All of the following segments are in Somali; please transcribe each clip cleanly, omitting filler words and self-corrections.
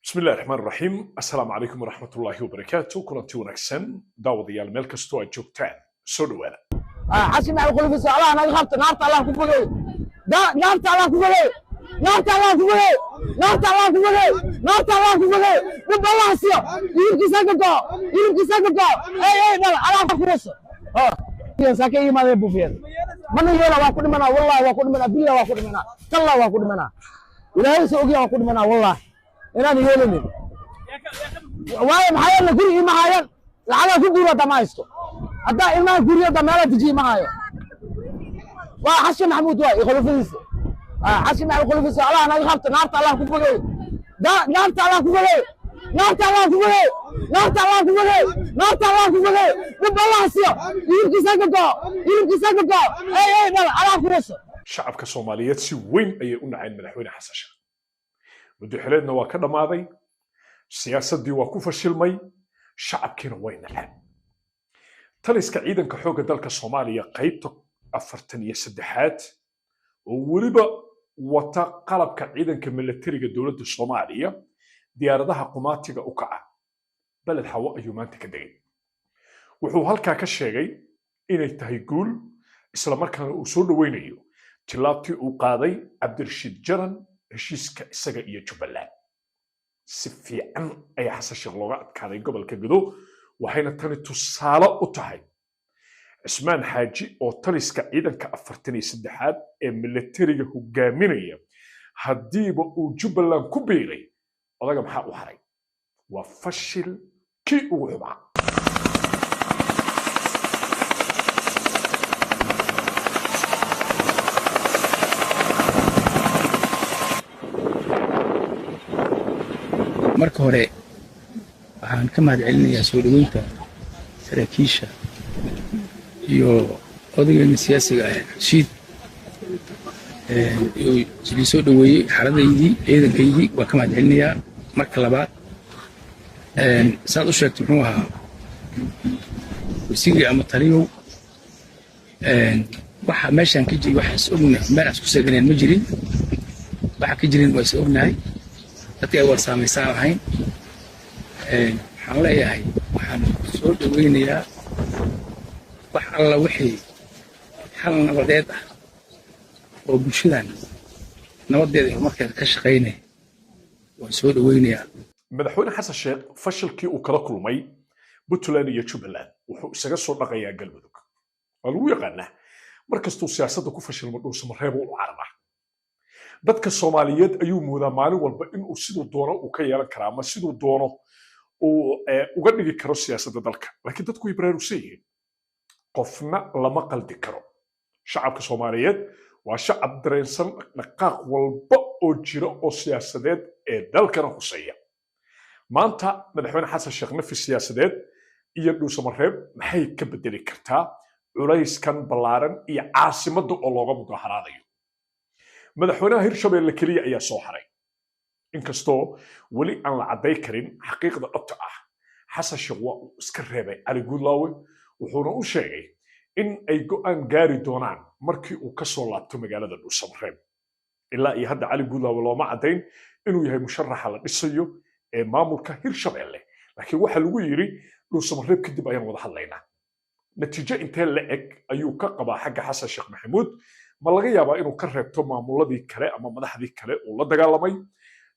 بسم الله الرحمن الرحيم السلام عليكم ورحمة الله وبركاته كلنتي ونكسن داوديال meel kastoo aad joogtaan soo dhawaada حسي مع القلوب السؤال انا غلطت نارت الله كفلي نارت الله كفلي نارت الله كفلي نارت الله كفلي نارت الله كفلي رب الله سيا يمكن سكتو اي لا على فرص يا ساكي ما ابو فين من يلا واكد منا والله واكد منا بالله واكد منا تالله واكد منا الهي سوقي واكد منا والله انا يلمي واي محايل غري محايل لعنا كدوره دمايستو هذا إلما غري دماله تجي معايا وحسن محمود واي يخلو فيس حسن مع القلوب السؤال انا غلطت نارت الله كفلي نارت الله كفلي نارت الله كفلي نارت الله كفلي نارت الله كفلي رب الله سيا يمكن سكتو اي لا على فرص shacabka Soomaaliyeed si weyn ayay u naceen madaxweyne xasan sheekh madaxweynaha waa ka dhamaaday siyaasadii waa ku fashilmay shacabkiina way naceen taliska ciidanka xoogga dalka Soomaaliya qaybta 43aad oo waliba wata qalabka ciidanka militariga dawladda Soomaaliya diyaaradaha qumaatiga u kaca balad hawo ayuu maanta ka degay wuxuu halka ka sheegay inay tahay guul isla markaana uu soo dhaweynayo tilaabtii uu qaaday Cabdirashiid Jaran heshiiska isaga iyo Jubbaland si fiican ay xasan sheekh looga adkaaday gobolka Gedo waxayna tani tusaale u tahay Ismaan Xaaji oo taliska ciidanka 43aad ee militariga hogaaminaya hadiiba uu Jubbaland ku biiray odaga maxaa u haray waa fashil kii ugu xubaa marka hore waxaan ka mahadcelinayaa soo dhaweynta saraakiisha iyo odaygeena siyaasiga ah Rashid iyo soo dhaweeyay xaradaydii ciidankaydii waa ka mahadcelinayaa marka labaad saad u sheegtay muxuu ahaa wasiirka ama taliyow waxa meeshan ka jiray waxaas ognahay meel aan isku seeganeen ma jirin waxa ka jirin waa is ognahay dadka ay war saamaysan ahayn waxaan leeyahay waxaan soo dhaweynayaa wax alla wixii xal nabadeed ah oo bulshadan nabadeeda iyo markeeda ka shaqaynaya waan soo dhaweynayaa madaxweyne xasan sheekh fashilkii uu kala kulmay Puntland iyo Jubbaland wuxuu isaga soo dhaqayaa galmudug waa lagu yaqaanaa markastuu siyaasadda ku fashilmo dhuusamareeb u carara dadka Soomaaliyeed ayuu moodaa maalin walba in uu sidoo doono uu ka yeelan karo ama sidoo doono uu uga dhigi karo siyaasadda dalka laakiin dadku way baraarugsan yihiin qofna lama qaldi karo shacabka Soomaaliyeed waa shacab dareensan dhaqaaq walba oo jira oo siyaasadeed ee dalkana huseeya maanta madaxweyne xasan sheekh nafi siyaasadeed iyo dhuusamareeb maxay ka bedeli kartaa culayskan ballaaran iyo caasimadda oo looga mudaharaadayo madaxweynaha Hirshabelle kaliya ayaa soo haray inkastoo wali aan la caday karin xaqiiqda dhabta ah xasan sheekh waa iska reebay Ali Gudlaawe wuxuuna u sheegay in ay go'aan gaari doonaan markii uu ka soo laabto magaalada Dhuusamareeb ilaa iyo hadda Ali Gudlaawe looma cadayn inuu yahay musharaxa la dhisayo ee maamulka Hirshabelle laakiin waxa lagu yiri Dhuusamareeb kadib ayaan wada hadlaynaa natiijo intee la eg ayuu ka qabaa xagga xasan sheekh maxamuud ma laga yaabaa inuu ka reebto maamuladii kale ama madaxdii kale oo la dagaalamay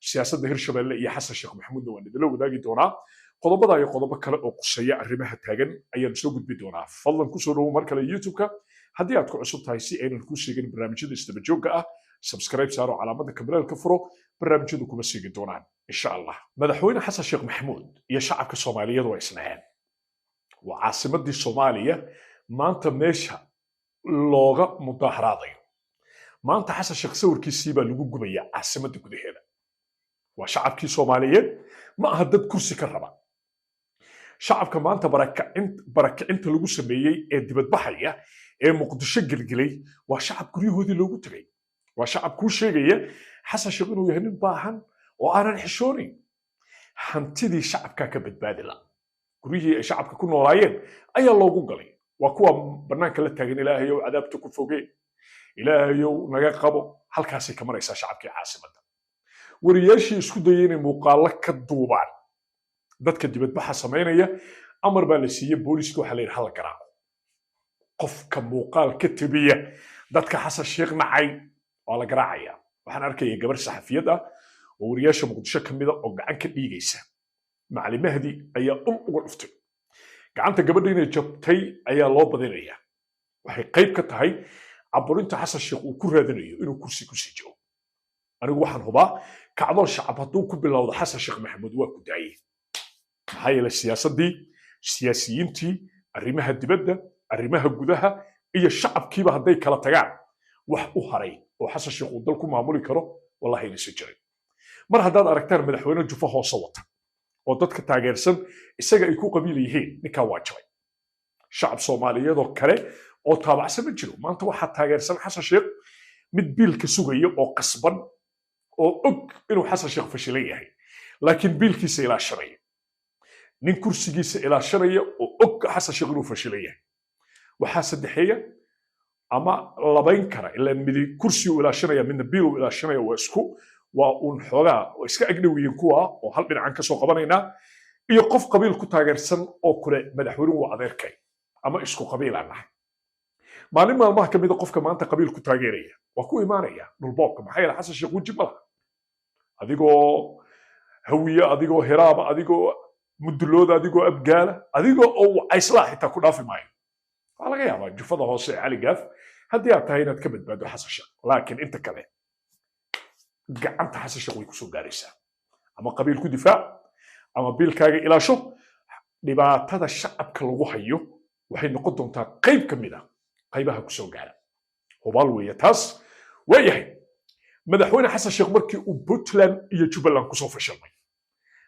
siyaasadda Hirshabelle iyo xasan sheekh maxamuud waa idin la wadaagi doonaa qodobada iyo qodobo kale oo quseeya arrimaha taagan ayaan soo gudbi doonaa fadlan ku soo dhawow mar kale YouTube-ka haddii aad ku cusub tahay si aynan ku sheegin barnaamijyada isdaba joogga ah subscribe saaro calaamada kambalka furo barnaamijyadu kuma sheegi doonaan insha Allah madaxweyne xasan sheekh maxamuud iyo shacabka Soomaaliyeed waa isnaceen waa caasimadii Soomaaliya maanta meesha looga mudaharaadayo maanta xasan sheekh sawirkiisii baa lagu gubayaa caasimadda gudaheeda waa shacabkii Soomaaliyeed ma aha dad kursi ka raba shacabka maanta barakacinta lagu sameeyay ee dibadbaxaya ee Muqdisho gelgelay waa shacab guryahoodii loogu tagay waa shacab ku sheegaya xasan sheekh inuu yahay nin baahan oo aanan xishoonin hantidii shacabka ka badbaadila guryihii ay shacabka ku noolaayeen ayaa loogu galay waa kuwa banaanka la taagan ilaahayow cadaabta ku fogeen ilaahayow naga qabo halkaasay ka maraysaa shacabkii caasimadda wariyaashii isku dayay inay muuqaalo ka duubaan dadka dibadbaxa samaynaya amar baa la siiyey booliiska waxaa la yidhi hala garaaco qofka muuqaal ka tabiya dadka xasan sheekh nacay waa la garaacaya waxaan arkaya gabar saxafiyad ah oo wariyaasha muqdisho ka mida oo gacan ka dhiigaysa macalin mahdi ayaa uga dhuftay gacanta gabadha inay jabtay ayaa loo badinaya waxay qayb ka tahay caburinta xasan sheekh uu ku raadinayo inuu kursi ku sii jiro anigu waxaan hubaa kacdoon shacab hadduu ku bilowdo xasan sheekh maxamuud waa ku daayey maxaa yeelay siyaasaddii siyaasiyiintii arrimaha dibadda arrimaha gudaha iyo shacabkiiba hadday kala tagaan wax u haray oo xasan sheekh uu dal ku maamuli karo wallahi inaysan jirin mar haddaad aragtaan madaxweyne jufo hoose wata oo dadka taageersan isaga ay ku qabiil yihiin ninkaa waa jabay shacab soomaaliyeedoo kale oo taabacsan ma jiro maanta waxaa taageersan xasan sheekh mid biilka sugaya oo qasban oo og inuu xasan sheekh fashilan yahay laakiin biilkiisa ilaashanaya nin kursigiisa ilaashanaya oo og xasan sheekh inuu fashilan yahay waxaa saddexeeya ama labayn kara ilaa midi kursi uu ilaashanaya midna biil uu ilaashanaya waa uun xoogaa oo iska agdhowiyin kuwa oo hal dhinacan ka soo qabanaynaa iyo qof qabiil ku taageersan oo kule madaxweynuhu waa adeerkay ama isku qabiil aan nahay maalin maalmaha ka mida qofka maanta qabiil ku taageeraya waa ku imaanaya dhulboobka maxaa yeele xasan sheekh weji ma laha adigoo hawiye adigoo hiraaba adigoo mudulooda adigoo abgaala adigoo oo cayslaa xitaa ku dhaafi maayo waxaa laga yaabaa jufada hoose ee cali gaaf haddii aad tahay inaad ka badbaado xasan sheekh laakiin inta kale gacanta xasan sheekh way kusoo gaaraysaa ama qabiil ku difaac ama biilkaaga ilaasho dhibaatada shacabka lagu hayo waxay noqon doontaa qayb ka mid a qaybaha kusoo gaara hubaal weeye taas waayahay madaxweyne xasan sheekh markii uu puntland iyo jubbaland kusoo fashilmay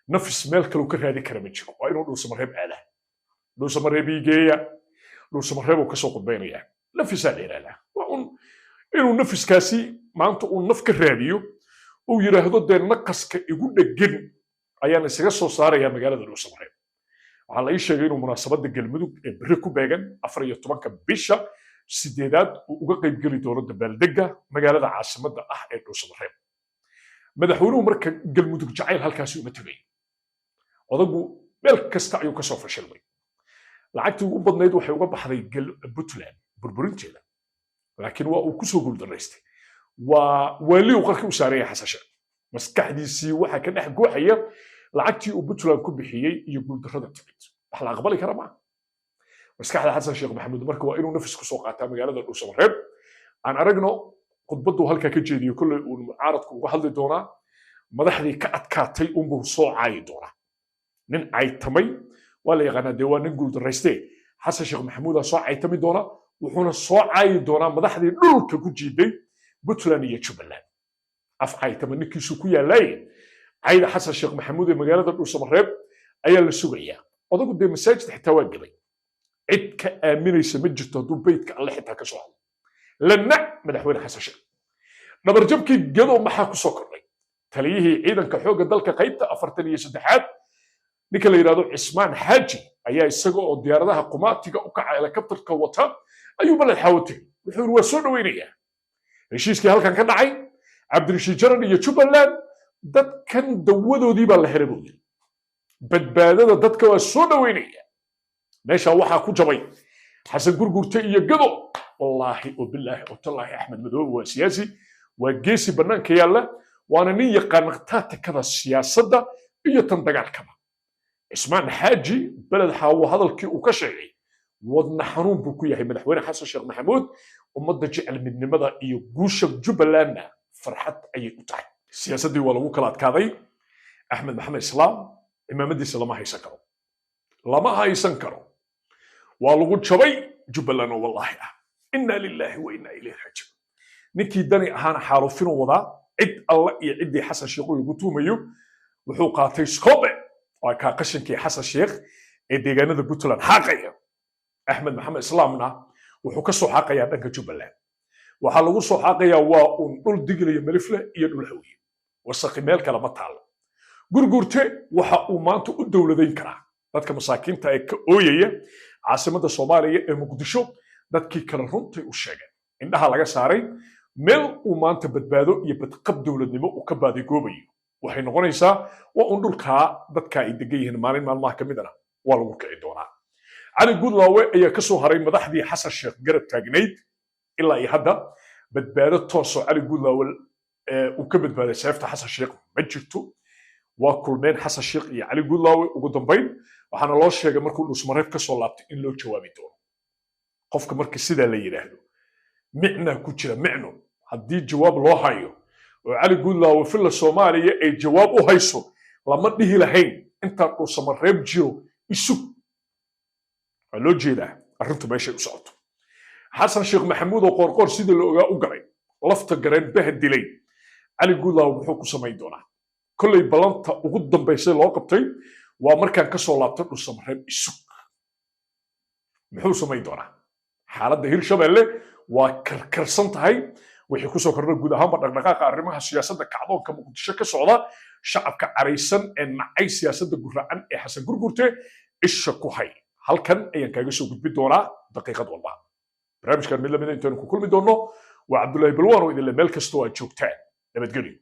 nafis meel kaleu ka raadi kara ma jiro waa inuu dhuusamareeb aadaa dhuusamareeb iigeeya dhuusamareeb uu kasoo qudbaynaya nafisaa la yidhahdaa waa un inuu nafiskaasi maanta uu naf ka raadiyo uu yidhaahdo dee naqaska igu dheggan ayaan isaga soo saarayaa magaalada dhuusamareeb waxaa la ii sheegay inuu munaasabadda galmudug ee berri ku beegan 14 bisha 8aad uu uga qaybgeli doono dabaaldegga magaalada caasimadda ah ee dhuusamareeb madaxweynuhu marka galmudug jacayl halkaasi uma tegay odagu meel kasta ayuu ka soo fashilmay lacagtii ugu badnayd waxay uga baxday puntland burburinteeda laakiin waa uu kusoo guuldaraystay waa wali uu qarka u saaraya xasan sheekh maskaxdiisii waxa ka dhex gooxaya lacagtii uu puntland ku bixiyey iyo guuldarrada timid wax la aqbali kara maaha maskaxda xasan sheekh maxamuud marka waa inuu nafis kusoo qaataa magaalada dhuusamareeb aan aragno khudbaddu halkaa ka jeediyo kolley uu mucaaradku uga hadli doonaa madaxdii ka adkaatay unbuu soo caayi doonaa nin caytamay waa la yaqaanaa dee waa nin guuldarraystee xasan sheekh maxamuudaa soo caytami doona wuxuuna soo caayi doonaa madaxdii dhulka ku jiiday puntland iyo jubbaland af caytama ninkiisu ku yaallaaye cayda xasan sheekh maxamuud ee magaalada dhuusamareeb ayaa la sugayaa odagu dee masaajid xitaa waa gelay cid ka aaminaysa ma jirto hadduu beydka alle xitaa ka soo hadlo lanac madaxweyne xasan sheekh dhabarjabkii gadow maxaa ku soo kordhay taliyihii ciidanka xoogga dalka qaybta 43aad ninka la yidhahdo cismaan xaaji ayaa isaga oo diyaaradaha qumaatiga u kaca helikabtarka wata ayuu baled xaawo tegey wuxuu yidhi waa soo dhoweynayaa heshiiskii halkan ka dhacay cabdirashiid jaran iyo jubbaland dadkan dawadoodii baa la helay buu yidhi badbaadada dadka waa soo dhoweynaya meesha waxaa ku jabay xasan gurgurte iyo gado wallaahi wabilaahi watallaahi axmed madoobe waa siyaasi waa geesi bannaanka yaalla waana nin yaqaana taatikada siyaasadda iyo tan dagaalkaba cismaan xaaji beled xaawo hadalkii uu ka sheegay wadna xanuun buu ku yahay madaxweyne xasan sheekh maxamuud ummadda jecel midnimada iyo guusha jubbalandna farxad ayay u tahay siyaasaddii waa lagu kala adkaaday axmed maxamed islaam imaamadiisa lama haysan karo waa lagu jabay jubbaland oo wallaahi ah inna lillahi wa inna ilayhi raaji'uun ninkii dani ahaana xaalufinuu wadaa cid alla iyo ciddii xasan sheekh lagu tuumayo wuxuu qaatay skobe waa kaa qashankii xasan sheekh ee deegaanada puntland xaaqaya axmed maxamed islaamna wuxuu ka soo xaaqayaa dhanka jubbaland waxaa lagu soo xaaqayaa waa uun dhul diglaya malifle iyo dhul hawiye wasaqi meel kale ma taalo gurgurte waxa uu maanta u dowladayn karaa dadka masaakiinta ee ka ooyaya caasimadda soomaaliya ee muqdisho dadkii kale runtay u sheegeen indhaha laga saaray meel uu maanta badbaado iyo badqab dowladnimo uu ka baadigoobayo waxay noqonaysaa waa un dhulkaa dadka ay degan yihiin maalin maalmaha ka midana waa lagu kici doonaa cali guudlaawe ayaa ka soo haray madaxdii xasan sheekh garab taagnayd ilaa iyo hadda badbaado toosoo cali guudlaawe uu ka badbaaday seefta xasan sheekh ma jirto waa kulmeen xasan sheekh iyo cali guudlaawe ugu dambayn waxaana loo sheegay markuu dhusmareeb ka soo laabtay in loo jawaabi doono qofka marka sidaa la yidhaahdo micnaa ku jira micno haddii jawaab loo hayo oo cali guudlaawe filla soomaaliya ay jawaab u hayso lama dhihi lahayn intaan dhusmareeb jiro isug waa loo jeedaa arrintu meeshay u socoto xasan sheekh maxamuud oo qoorqoor sidii la ogaa u galay lafta gareen baha dilay cali guudlaawe muxuu ku samayn doonaa kolley ballanta ugu dambaysay loo qabtay waa markaan ka soo laabtay dhusmareeb isug muxuu samayn doonaa xaaladda hirshabelle waa karkarsan tahay wixii kusoo kordha guud ahaanba dhaqdhaqaaqa arrimaha siyaasadda kacdoonka muqdisho ka socda shacabka caraysan ee nacay siyaasadda guraacan ee xasan gurgurte isha ku hay halkan ayaan kaaga soo gudbin doonaa daqiiqad walba barnaamijkan mid lamida intaynu ku kulmi doonno waa cabdullaahi balwaan oo idinle meel kastoo aad joogtaan nabadgelyo